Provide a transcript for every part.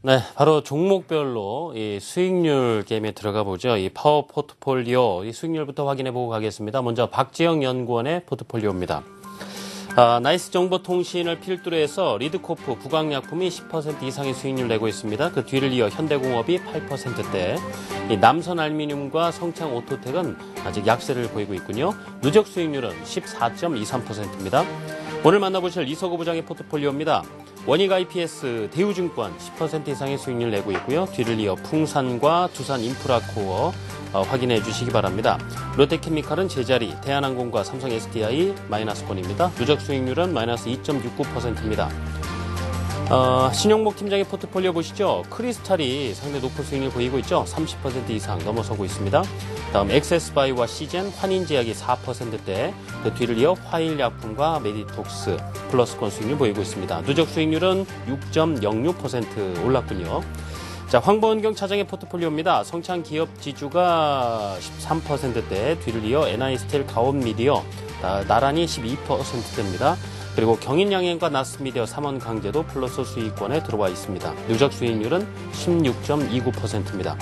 네, 바로 종목별로 이 수익률 게임에 들어가 보죠. 이 파워 포트폴리오 이 수익률부터 확인해 보고 가겠습니다. 먼저 박지영 연구원의 포트폴리오입니다. 나이스 정보통신을 필두로 해서 리드코프, 구강약품이 10% 이상의 수익률 내고 있습니다. 그 뒤를 이어 현대공업이 8%대, 이 남선알미늄과 성창오토텍은 아직 약세를 보이고 있군요. 누적 수익률은 14.23%입니다. 오늘 만나보실 이서구 부장의 포트폴리오입니다. 원익 IPS, 대우증권 10% 이상의 수익률 내고 있고요. 뒤를 이어 풍산과 두산인프라코어 확인해 주시기 바랍니다. 롯데케미칼은 제자리, 대한항공과 삼성 SDI 마이너스권입니다. 누적 수익률은 마이너스 2.69%입니다. 신용목 팀장의 포트폴리오 보시죠. 크리스탈이 상당히 높은 수익률 보이고 있죠. 30% 이상 넘어서고 있습니다. 다음 엑세스바이오와 시젠, 환인제약이 4%대, 그 뒤를 이어 화일약품과 메디톡스, 플러스권 수익률 보이고 있습니다. 누적 수익률은 6.06% 올랐군요. 자, 황보은경 차장의 포트폴리오입니다. 성창기업 지주가 13%대, 뒤를 이어 NI스틸, 가온미디어 나란히 12%대입니다. 그리고 경인양행과 나스미디어, 삼원강제도 플러스 수익권에 들어와 있습니다. 누적 수익률은 16.29%입니다.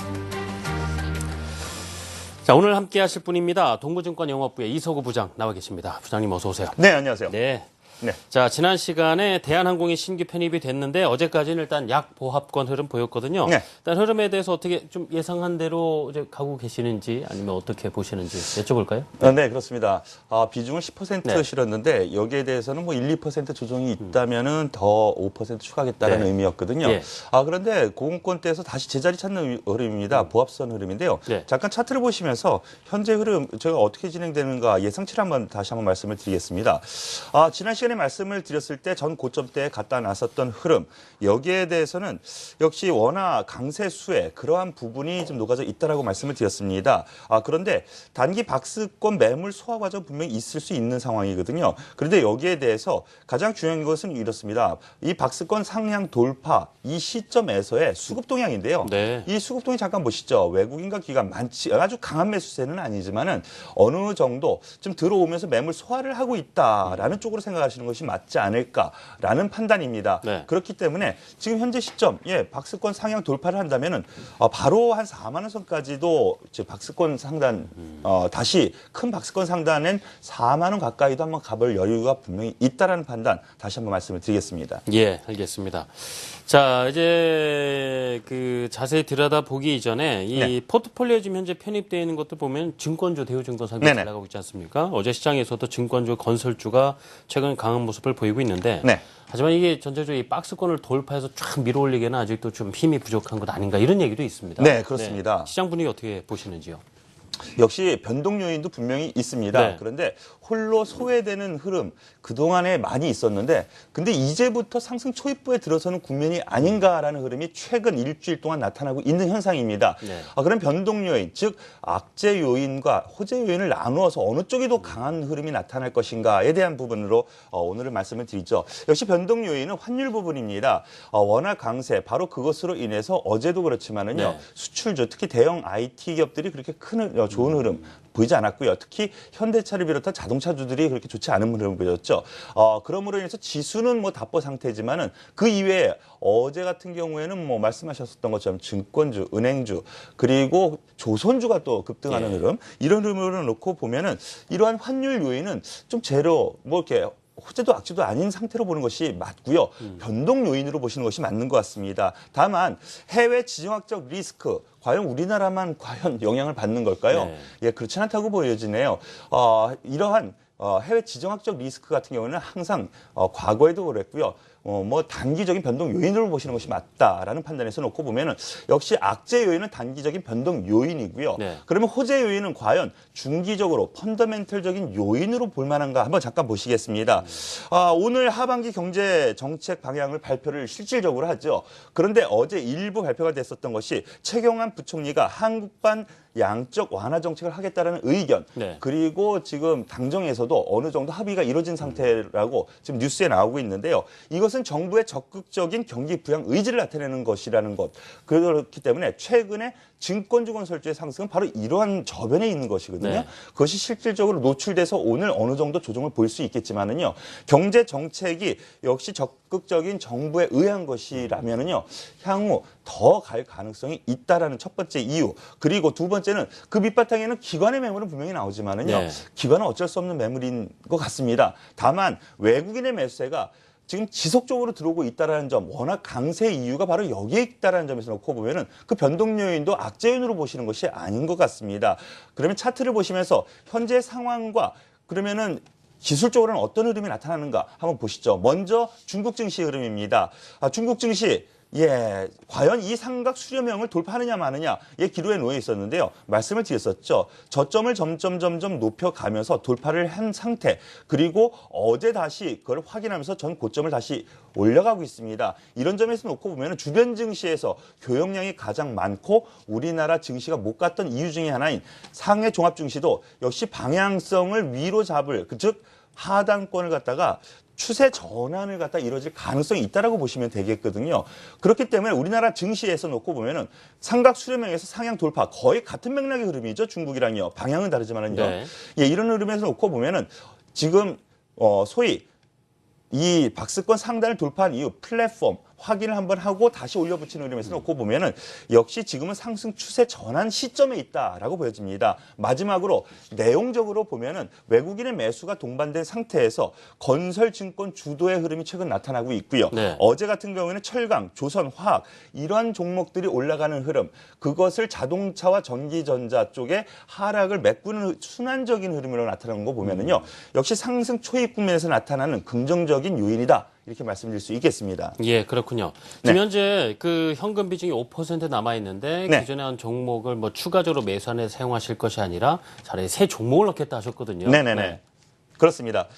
자, 오늘 함께 하실 분입니다. 동부증권 영업부의 이서구 부장 나와 계십니다. 부장님 어서 오세요. 네, 안녕하세요. 네. 네. 자, 지난 시간에 대한항공이 신규 편입이 됐는데 어제까지는 일단 약보합권 흐름 보였거든요. 네. 일단 흐름에 대해서 어떻게 좀 예상한 대로 이제 가고 계시는지 아니면 어떻게 보시는지 여쭤볼까요? 네, 그렇습니다. 비중을 10% 실었는데 여기에 대해서는 뭐 1, 2% 조정이 있다면은 더 5% 추가하겠다는 의미였거든요. 예. 그런데 고공권대에서 다시 제자리 찾는 흐름입니다. 보합선 흐름인데요. 네. 잠깐 차트를 보시면서 현재 흐름 저희가 어떻게 진행되는가 예상치를 다시 한번 말씀을 드리겠습니다. 지난 시간에 말씀을 드렸을 때 전 고점대에 갖다 놨었던 흐름, 여기에 대해서는 역시 워낙 강세 수에 그러한 부분이 좀 녹아져 있다라고 말씀을 드렸습니다. 그런데 단기 박스권 매물 소화 과정 분명히 있을 수 있는 상황이거든요. 그런데 여기에 대해서 가장 중요한 것은 이렇습니다. 이 박스권 상향 돌파 이 시점에서의 수급 동향인데요. 네. 이 수급 동향 잠깐 보시죠. 외국인과 기관 아주 강한 매수세는 아니지만은 어느 정도 좀 들어오면서 매물 소화를 하고 있다라는 쪽으로 생각하시는 것이 맞지 않을까라는 판단입니다. 네. 그렇기 때문에 지금 현재 시점, 박스권 상향 돌파를 한다면은 바로 한 4만 원 선까지도 박스권 상단 다시 큰 박스권 상단엔 4만 원 가까이도 한번 가볼 여유가 분명히 있다라는 판단 다시 한번 말씀을 드리겠습니다. 예, 알겠습니다. 자, 이제 그 자세히 들여다보기 이전에 이 포트폴리오 지금 현재 편입되어 있는 것도 보면 증권주, 대우증권 상당히 잘 나가고 있지 않습니까? 어제 시장에서도 증권주, 건설주가 최근 강한 모습을 보이고 있는데 하지만 이게 전체적으로 이 박스권을 돌파해서 쫙 밀어올리기에는 아직도 좀 힘이 부족한 것 아닌가 이런 얘기도 있습니다. 네, 그렇습니다. 네. 시장 분위기 어떻게 보시는지요? 역시 변동 요인도 분명히 있습니다. 네. 그런데 홀로 소외되는 흐름 그동안에 많이 있었는데 근데 이제부터 상승 초입부에 들어서는 국면이 아닌가라는 흐름이 최근 일주일 동안 나타나고 있는 현상입니다. 네. 그런 변동 요인, 즉 악재 요인과 호재 요인을 나누어서 어느 쪽이 더 강한 흐름이 나타날 것인가에 대한 부분으로 오늘은 말씀을 드리죠. 역시 변동 요인은 환율 부분입니다. 원화 강세, 바로 그것으로 인해서 어제도 그렇지만은요. 수출주, 특히 대형 IT 기업들이 그렇게 큰 좋은 흐름 보이지 않았고요. 특히 현대차를 비롯한 자동차주들이 그렇게 좋지 않은 흐름을 보였죠. 그러므로 인해서 지수는 뭐 답보 상태지만은 그 이외에 어제 같은 경우에는 뭐 말씀하셨던 것처럼 증권주, 은행주 그리고 조선주가 또 급등하는 흐름, 이런 흐름을 놓고 보면은 이러한 환율 요인은 좀 제로 뭐 이렇게 호재도 악재도 아닌 상태로 보는 것이 맞고요. 변동 요인으로 보시는 것이 맞는 것 같습니다. 다만 해외 지정학적 리스크, 과연 우리나라만 과연 영향을 받는 걸까요? 그렇지 않다고 보여지네요. 이러한 해외 지정학적 리스크 같은 경우는 항상 과거에도 그랬고요. 뭐 단기적인 변동 요인으로 보시는 것이 맞다라는 판단에서 놓고 보면은 역시 악재 요인은 단기적인 변동 요인이고요. 그러면 호재 요인은 과연 중기적으로 펀더멘털적인 요인으로 볼 만한가 한번 잠깐 보시겠습니다. 오늘 하반기 경제 정책 방향을 발표를 실질적으로 하죠. 그런데 어제 일부 발표가 됐었던 것이 최경환 부총리가 한국판 양적 완화 정책을 하겠다라는 의견, 그리고 지금 당정에서도 어느 정도 합의가 이루어진 상태라고 지금 뉴스에 나오고 있는데요. 이것은 정부의 적극적인 경기 부양 의지를 나타내는 것이라는 것. 그렇기 때문에 최근에 증권주 건설주의 상승은 바로 이러한 저변에 있는 것이거든요. 그것이 실질적으로 노출돼서 오늘 어느 정도 조정을 볼 수 있겠지만은요. 경제 정책이 역시 적극 적극적인 정부에 의한 것이라면은요, 향후 더 갈 가능성이 있다라는 첫 번째 이유. 그리고 두 번째는 그 밑바탕에는 기관의 매물은 분명히 나오지만은요, 네. 기관은 어쩔 수 없는 매물인 것 같습니다. 다만 외국인의 매수세가 지금 지속적으로 들어오고 있다는 점, 워낙 강세 이유가 바로 여기에 있다는 점에서 놓고 보면은 그 변동 요인도 악재 요인으로 보시는 것이 아닌 것 같습니다. 그러면 차트를 보시면서 현재 상황과 그러면은 기술적으로는 어떤 흐름이 나타나는가 한번 보시죠. 먼저 중국 증시 흐름입니다. 중국 증시 과연 이 삼각 수렴형을 돌파하느냐 마느냐 기로에 놓여 있었는데요. 말씀을 드렸었죠. 저점을 점점 높여가면서 돌파를 한 상태. 그리고 어제 다시 그걸 확인하면서 전 고점을 다시 올려가고 있습니다. 이런 점에서 놓고 보면 주변 증시에서 교역량이 가장 많고 우리나라 증시가 못 갔던 이유 중에 하나인 상해 종합 증시도 역시 방향성을 위로 잡을 즉 하단권을 갖다가 추세 전환을 갖다 이루어질 가능성이 있다라고 보시면 되겠거든요. 그렇기 때문에 우리나라 증시에서 놓고 보면은 삼각 수렴형에서 상향 돌파 거의 같은 맥락의 흐름이죠. 중국이랑요. 방향은 다르지만은요. 네. 이런 흐름에서 놓고 보면은 지금 소위 이 박스권 상단을 돌파한 이후 플랫폼 확인을 한번 하고 다시 올려붙이는 흐름에서 놓고 보면은 역시 지금은 상승 추세 전환 시점에 있다라고 보여집니다. 마지막으로 내용적으로 보면은 외국인의 매수가 동반된 상태에서 건설증권 주도의 흐름이 최근 나타나고 있고요. 네. 어제 같은 경우에는 철강, 조선, 화학 이러한 종목들이 올라가는 흐름, 그것을 자동차와 전기전자 쪽에 하락을 메꾸는 순환적인 흐름으로 나타나는 거 보면은요. 역시 상승 초입 국면에서 나타나는 긍정적인 요인이다. 이렇게 말씀드릴 수 있겠습니다. 예, 그렇군요. 네. 지금 현재 그 현금 비중이 5% 남아 있는데 네. 기존에 한 종목을 뭐 추가적으로 매수안에 사용하실 것이 아니라 차라리 새 종목을 넣겠다 하셨거든요. 네네네. 네. 그렇습니다.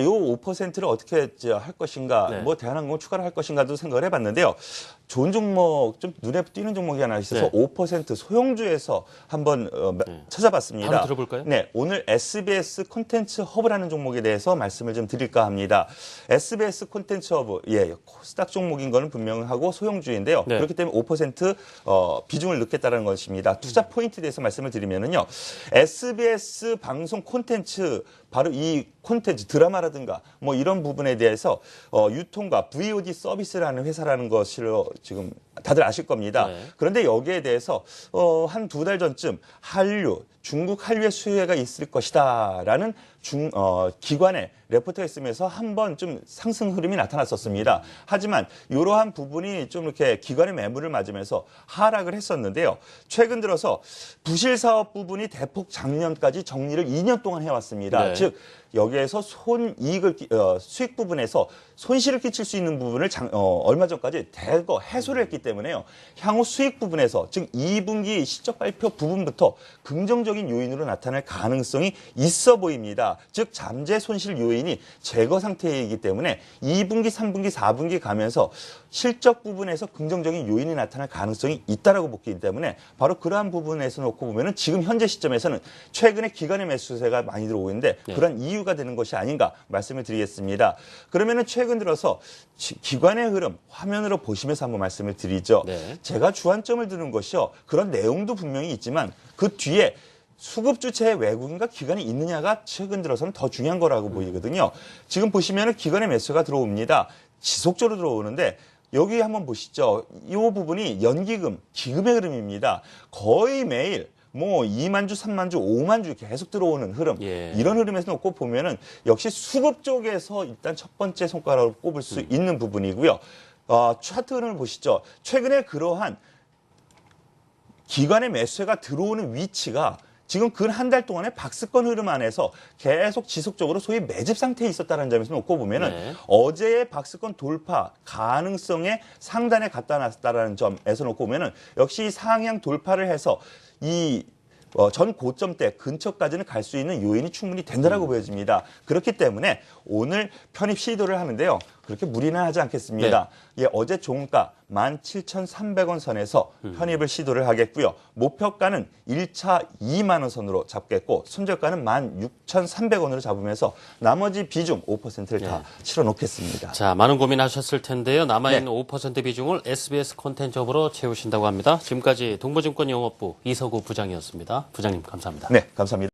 요 5%를 어떻게 할 것인가, 네. 뭐 대한항공 추가로 할 것인가도 생각을 해봤는데요. 좋은 종목, 좀 눈에 띄는 종목이 하나 있어서 네. 5% 소형주에서 한번 찾아봤습니다. 바로 들어볼까요? 네, 오늘 SBS 콘텐츠 허브라는 종목에 대해서 말씀을 좀 드릴까 합니다. SBS 콘텐츠 허브, 코스닥 종목인 거는 분명하고 소형주인데요. 네. 그렇기 때문에 5% 비중을 넣겠다는 것입니다. 투자 포인트에 대해서 말씀을 드리면은요, SBS 방송 콘텐츠 바로 이 콘텐츠 드라마라든가 뭐 이런 부분에 대해서 유통과 VOD 서비스라는 회사라는 것을 지금 다들 아실 겁니다. 네. 그런데 여기에 대해서 한 두 달 전쯤 한류, 중국 한류의 수혜가 있을 것이다라는 기관의 레포트가 있으면서 한번 좀 상승 흐름이 나타났었습니다. 하지만 이러한 부분이 좀 이렇게 기관의 매물을 맞으면서 하락을 했었는데요. 최근 들어서 부실 사업 부분이 대폭 작년까지 정리를 2년 동안 해왔습니다. 네. 즉 여기에서 수익 부분에서 손실을 끼칠 수 있는 부분을 얼마 전까지 대거 해소를 했기 때문에요. 향후 수익 부분에서 즉 2분기 실적 발표 부분부터 긍정적인 요인으로 나타날 가능성이 있어 보입니다. 즉 잠재 손실 요인이 제거 상태이기 때문에 2분기, 3분기, 4분기 가면서 실적 부분에서 긍정적인 요인이 나타날 가능성이 있다라고 보기 때문에 바로 그러한 부분에서 놓고 보면은 지금 현재 시점에서는 최근에 기관의 매수세가 많이 들어오고 있는데 그런 이유가 되는 것이 아닌가 말씀을 드리겠습니다. 그러면은 최근 들어서 기관의 흐름 화면으로 보시면서 한번 말씀을 드리죠. 네. 제가 주안점을 두는 것이요. 그런 내용도 분명히 있지만 그 뒤에 수급 주체의 외국인과 기관이 있느냐가 최근 들어서는 더 중요한 거라고 보이거든요. 지금 보시면은 기관의 매수가 들어옵니다. 지속적으로 들어오는데 여기 한번 보시죠. 이 부분이 연기금, 기금의 흐름입니다. 거의 매일 뭐 2만 주, 3만 주, 5만 주 계속 들어오는 흐름. 예. 이런 흐름에서 놓고 보면은 역시 수급 쪽에서 일단 첫 번째 손가락으로 꼽을 수 있는 부분이고요. 차트 흐름을 보시죠. 최근에 그러한 기관의 매수가 들어오는 위치가 지금 근 한 달 동안의 박스권 흐름 안에서 계속 지속적으로 소위 매집 상태에 있었다는 점에서 놓고 보면은 네. 어제의 박스권 돌파 가능성의 상단에 갖다 놨다라는 점에서 놓고 보면은 역시 상향 돌파를 해서 이 전 고점대 근처까지는 갈 수 있는 요인이 충분히 된다라고 보여집니다. 그렇기 때문에 오늘 편입 시도를 하는데요. 그렇게 무리는 하지 않겠습니다. 어제 종가 17,300원 선에서 편입을 시도를 하겠고요. 목표가는 1차 2만 원 선으로 잡겠고 손절가는 16,300원으로 잡으면서 나머지 비중 5%를 다 실어 놓겠습니다. 자, 많은 고민하셨을 텐데요. 남아있는 네. 5% 비중을 SBS 콘텐츠업으로 채우신다고 합니다. 지금까지 동부증권 영업부 이서구 부장이었습니다. 부장님 감사합니다. 네, 감사합니다.